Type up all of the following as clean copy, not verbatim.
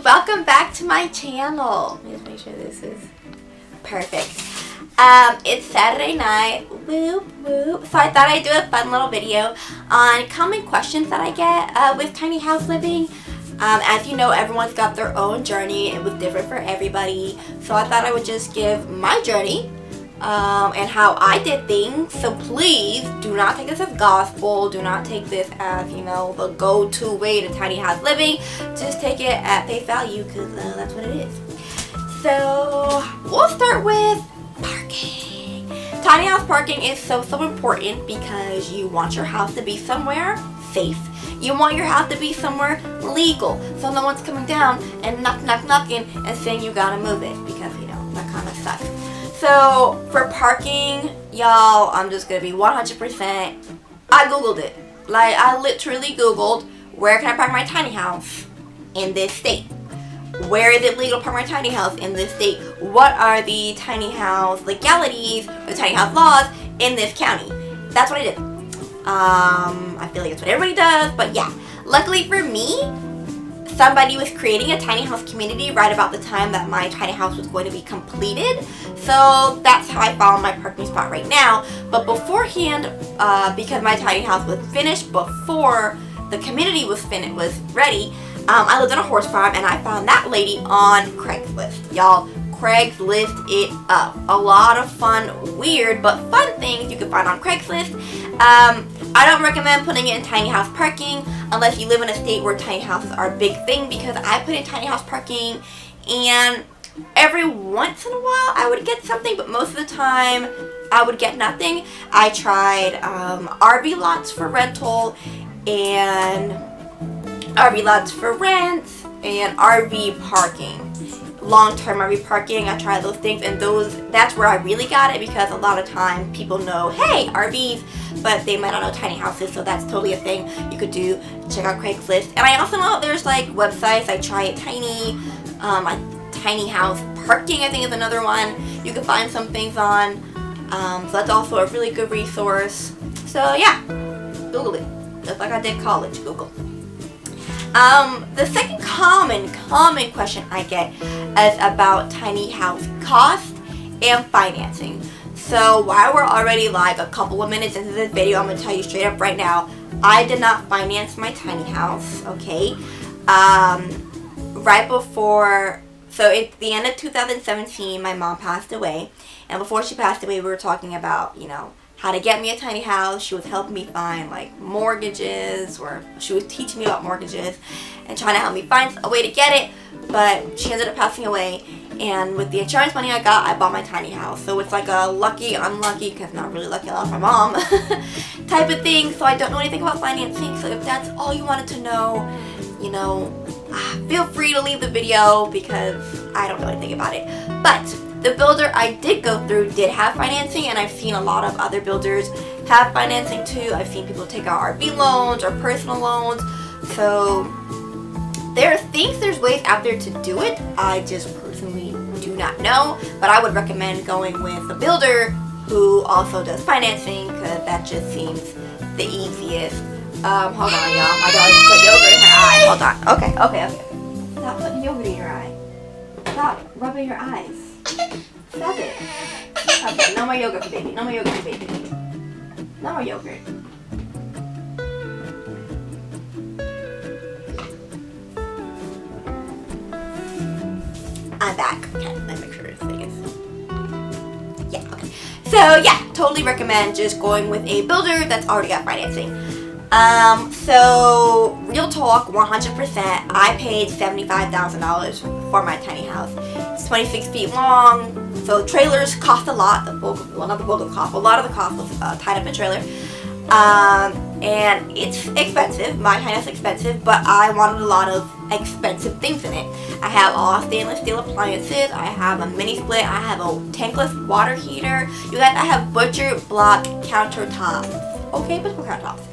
welcome back to my channel. Let me just make sure this is perfect. It's Saturday night, whoop whoop. So I thought I'd do a fun little video on common questions that I get with tiny house living. As you know, everyone's got their own journey. It was different for everybody. So I thought I would just give my journey and how I did things. So please do not take this as gospel. Do not take this as, you know, the go-to way to tiny house living. Just take it at face value because that's what it is. So we'll start with parking. Tiny house parking is so important because you want your house to be somewhere safe. You want your house to be somewhere legal, so no one's coming down and knocking and saying you gotta move it, because you know that kind of sucks. So for parking, y'all, I'm just gonna be 100%. I googled it. Like, I literally googled, where can I park my tiny house in this state? Where is it legal to park my tiny house in this state? What are the tiny house legalities, the tiny house laws in this county? That's what I did. I feel like it's what everybody does, but yeah. Luckily for me, somebody was creating a tiny house community right about the time that my tiny house was going to be completed. So that's how I found my parking spot right now. But beforehand, because my tiny house was finished before the community was ready, I lived on a horse farm and I found that lady on Craigslist. Y'all, Craigslist it up. A lot of fun, weird, but fun things you can find on Craigslist. I don't recommend putting it in tiny house parking unless you live in a state where tiny houses are a big thing, because I put in tiny house parking and every once in a while I would get something, but most of the time I would get nothing. I tried RV lots for rental and RV lots for rent and RV parking. Long-term RV parking, I tried those things, and that's where I really got it, because a lot of time people know, hey, RVs, but they might not know tiny houses, so that's totally a thing you could do. Check out Craigslist. And I also know there's like websites like Try It Tiny, Tiny House Parking I think is another one you can find some things on. So that's also a really good resource. So yeah, Google it. Just like I did college, Google. The second common question I get is about tiny house cost and financing. So while we're already like a couple of minutes into this video, I'm going to tell you straight up right now, I did not finance my tiny house, okay? Right before, so at the end of 2017, my mom passed away. And before she passed away, we were talking about, you know, how to get me a tiny house. She was helping me find like mortgages, or she was teaching me about mortgages and trying to help me find a way to get it, but she ended up passing away, and with the insurance money I got, I bought my tiny house. So it's like a lucky, unlucky, because not really lucky, I lost my mom type of thing. So I don't know anything about financing, so if that's all you wanted to know, you know, feel free to leave the video because I don't know anything about it. But the builder I did go through did have financing, and I've seen a lot of other builders have financing too. I've seen people take out RV loans or personal loans. So there's ways out there to do it. I just personally do not know, but I would recommend going with a builder who also does financing, because that just seems the easiest. Hold on, y'all. My dog just put yogurt in her eye. Hold on. Okay. Stop putting yogurt in your eye. Stop rubbing your eyes. Stop it. Okay, no more yogurt for baby. No more yogurt for baby. No more yogurt. I'm back. Okay, let me make sure this thing is. Yeah, okay. So yeah, totally recommend just going with a builder that's already got financing. So real talk, 100%, I paid $75,000 for my tiny house. It's 26 feet long, so trailers cost a lot. A lot of the cost was tied up in trailer. And it's expensive. My tiny house is expensive, but I wanted a lot of expensive things in it. I have all stainless steel appliances. I have a mini split. I have a tankless water heater. You guys, I have butcher block countertops. Okay, butcher block countertops.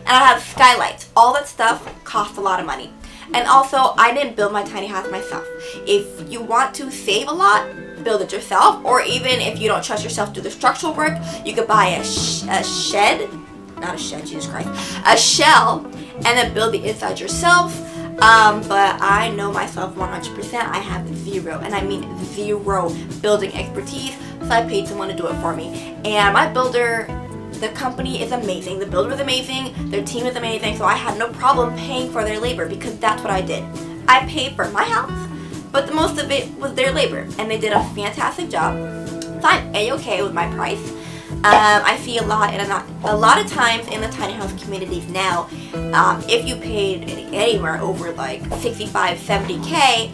And I have skylights. All that stuff costs a lot of money. And also, I didn't build my tiny house myself. If you want to save a lot, build it yourself. Or even if you don't trust yourself to do the structural work, you could buy a shed. Not a shed, Jesus Christ. A shell, and then build the inside yourself. But I know myself 100%. I have zero, and I mean zero building expertise, so I paid someone to do it for me. And my builder, the company is amazing, the builder is amazing, their team is amazing, so I had no problem paying for their labor because that's what I did. I paid for my house, but the most of it was their labor, and they did a fantastic job. So I'm A-okay with my price. I see a lot of times in the tiny house communities now, if you paid anywhere over like 65, 70K,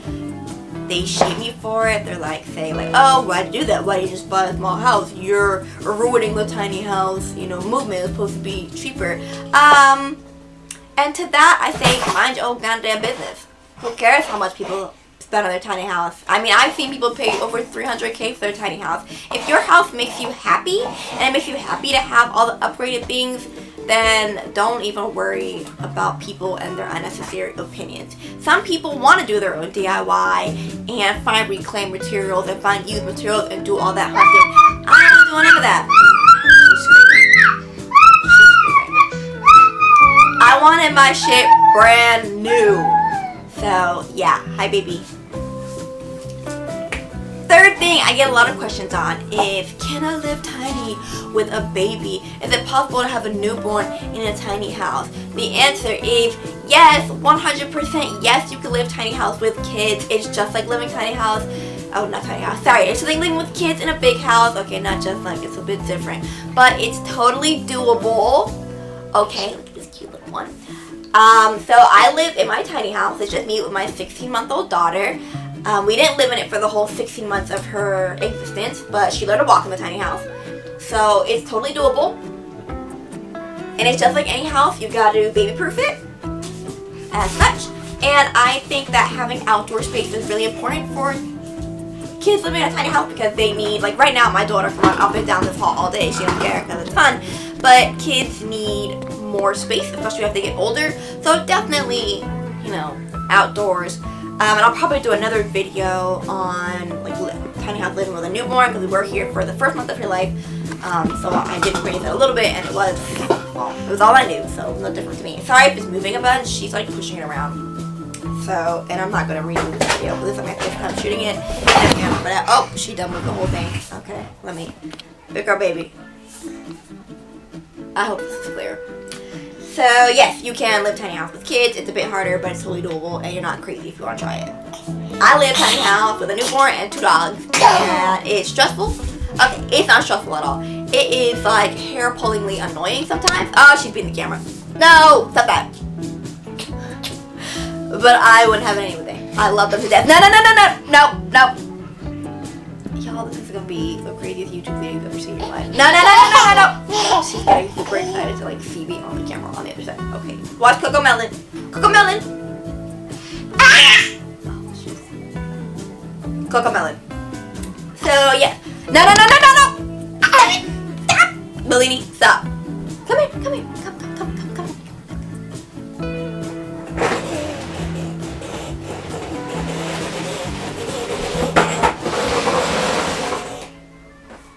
they shame you for it. They're like saying like, oh, why'd you do that? Why did you just buy a small house? You're ruining the tiny house, movement. Is supposed to be cheaper. And to that I say, mind your own goddamn business. Who cares how much people spend on their tiny house? I mean, I've seen people pay over 300K for their tiny house. If your house makes you happy, and it makes you happy to have all the upgraded things, then don't even worry about people and their unnecessary opinions. Some people want to do their own DIY and find reclaimed materials and find used materials and do all that hunting. I'm not doing none of that. I wanted my shit brand new. So yeah, hi baby. Third thing I get a lot of questions on is, can I live tiny with a baby? Is it possible to have a newborn in a tiny house? The answer is yes, 100% yes, you can live tiny house with kids. It's just like living tiny house. Oh, not tiny house. Sorry, it's just like living with kids in a big house. Okay, not just like, it's a bit different. But it's totally doable. Okay, look at this cute little one. So I live in my tiny house. It's just me with my 16-month-old daughter. We didn't live in it for the whole 16 months of her existence, but she learned to walk in the tiny house. So it's totally doable. And it's just like any house, you gotta baby-proof it as such. And I think that having outdoor space is really important for kids living in a tiny house because they need, like right now, my daughter can run up and down this hall all day. She doesn't care because it's fun. But kids need more space, especially as they get older. So definitely, outdoors. And I'll probably do another video on like tiny house living with a newborn because we were here for the first month of her life. So I did experience it a little bit, and it was all I knew, so no different to me. Sorry if it's moving a bunch. She's like pushing it around. So, and I'm not gonna redo the video because this is my first time shooting it. But oh, she done with the whole thing. Okay, let me. Big girl baby. I hope this is clear. So yes, you can live tiny house with kids. It's a bit harder, but it's totally doable, and you're not crazy if you want to try it. I live tiny house with a newborn and 2 dogs, and it's stressful. Okay, it's not stressful at all. It is like hair-pullingly annoying sometimes. Oh, she's beating the camera. No, stop that. But I wouldn't have anything. I love them to death. No. Y'all, this is gonna be the craziest YouTube video you've ever seen in your life. No. She's getting super excited to like see me on the camera on the other side. Okay, watch Coco Melon. Ah! Oh, shoot. Coco Melon. So yeah. No. Stop. Bellini, stop. Come here. Come.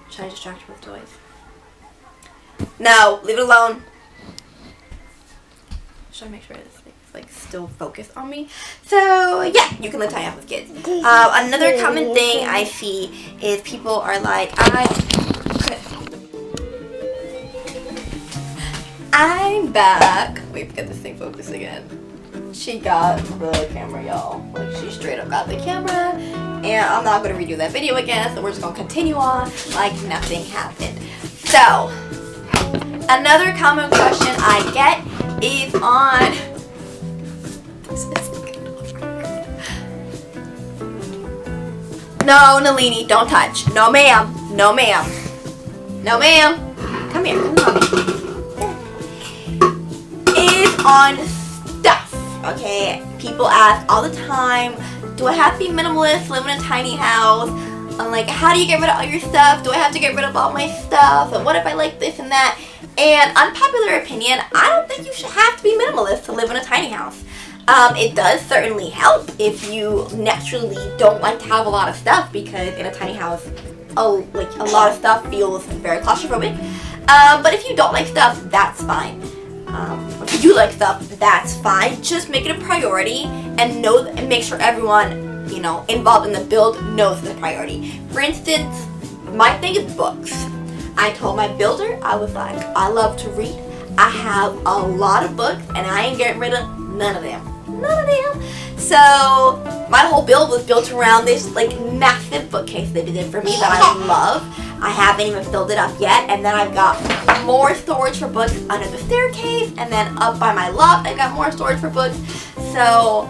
Trying to distract her with toys. No, leave it alone. Trying to make sure it's like still focused on me. So yeah, you can live tiny house with kids. Another common thing I see is people are like, I'm back. Wait, get this thing focused again. She got the camera, y'all. Like, she straight up got the camera. And I'm not going to redo that video again, so we're just going to continue on like nothing happened. So, another common question I get is on... No, Nalini, don't touch. No, ma'am. Come here, is on stuff, okay? People ask all the time, do I have to be minimalist, live in a tiny house? I'm like, how do you get rid of all your stuff? Do I have to get rid of all my stuff? And what if I like this and that? And unpopular opinion, I don't think you should have to be minimalist to live in a tiny house. It does certainly help if you naturally don't like to have a lot of stuff, because in a tiny house, a lot of stuff feels very claustrophobic. But if you don't like stuff, that's fine. If you like stuff, that's fine. Just make it a priority and make sure everyone, you know, involved in the build knows the priority. For instance, my thing is books. I told my builder, I was like, I love to read. I have a lot of books and I ain't getting rid of none of them. None of them. So my whole build was built around this like massive bookcase they did for me that I love. I haven't even filled it up yet, and then I've got more storage for books under the staircase, and then up by my loft I've got more storage for books. So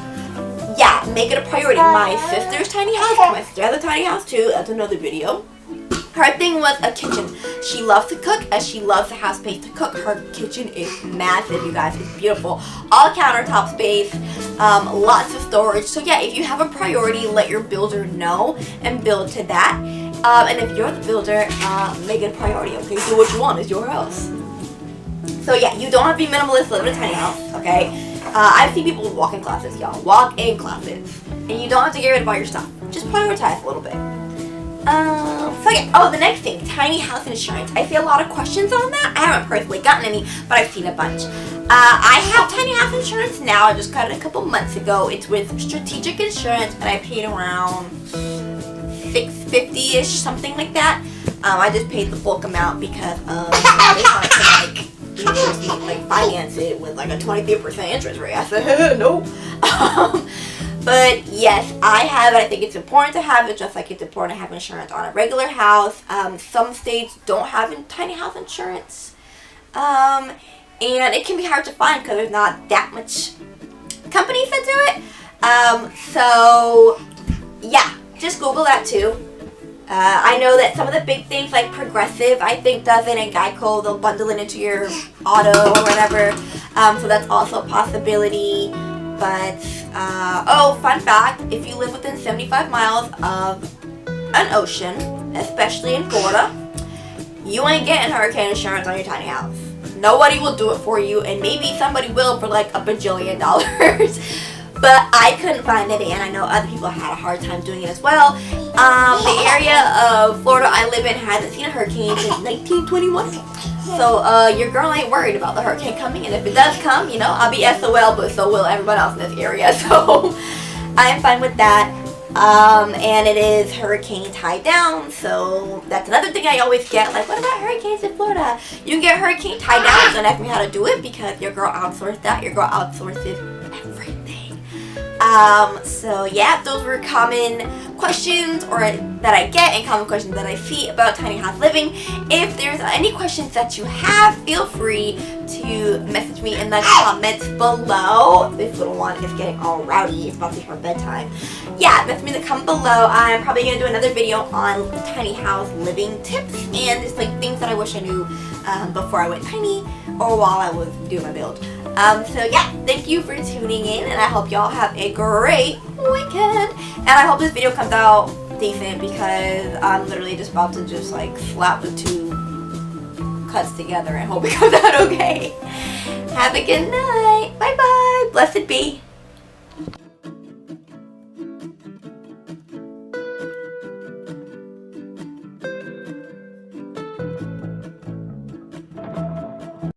yeah, make it a priority. My sister's tiny house, my sister has a tiny house too, that's another video. Her thing was a kitchen. She loves to cook and she loves to have space to cook. Her kitchen is massive, you guys. It's beautiful. All countertop space, lots of storage. So yeah, if you have a priority, let your builder know and build to that. And if you're the builder, make it a priority, okay? Do what you want. It's your house. So yeah, you don't have to be minimalist, live in a tiny house, okay? I've seen people with walk-in closets, y'all. Walk-in closets. And you don't have to get rid of all your stuff. Just prioritize a little bit. So yeah, oh, the next thing, tiny house insurance. I see a lot of questions on that. I haven't personally gotten any, but I've seen a bunch. I have tiny house insurance now. I just got it a couple months ago. It's with Strategic Insurance, and I paid around $650-ish, something like that. I just paid the bulk amount because they wanted to like finance it with like a 23% interest rate. I said no. But yes, I have it. I think it's important to have it, just like it's important to have insurance on a regular house. Some states don't have tiny house insurance. And it can be hard to find because there's not that much companies that do it. So yeah, just Google that too. I know that some of the big things like Progressive, I think does it, and Geico, they'll bundle it into your auto or whatever. So that's also a possibility. But, oh, fun fact, if you live within 75 miles of an ocean, especially in Florida, you ain't getting hurricane insurance on your tiny house. Nobody will do it for you, and maybe somebody will for like $1 bajillion. But I couldn't find it, and I know other people had a hard time doing it as well. The area of Florida I live in hasn't seen a hurricane since 1921. So your girl ain't worried about the hurricane coming, and if it does come, you know, I'll be SOL, but so will everyone else in this area. So I'm fine with that. And it is hurricane tied down, so that's another thing I always get, like, what about hurricanes in Florida? You can get hurricane tied down, don't ask me how to do it because your girl outsourced that. Your girl outsources everything. So yeah, those were common questions that I get and common questions that I see about tiny house living. If there's any questions that you have, feel free to message me in the comments below. This little one is getting all rowdy. It's about to be her bedtime. Yeah, message me in the comment below. I'm probably going to do another video on tiny house living tips and just like things that I wish I knew before I went tiny or while I was doing my build. So yeah, thank you for tuning in, and I hope y'all have a great weekend. And I hope this video comes out decent because I'm literally just about to just like slap the two cuts together and hope it comes out okay. Have a good night. Bye bye. Blessed be.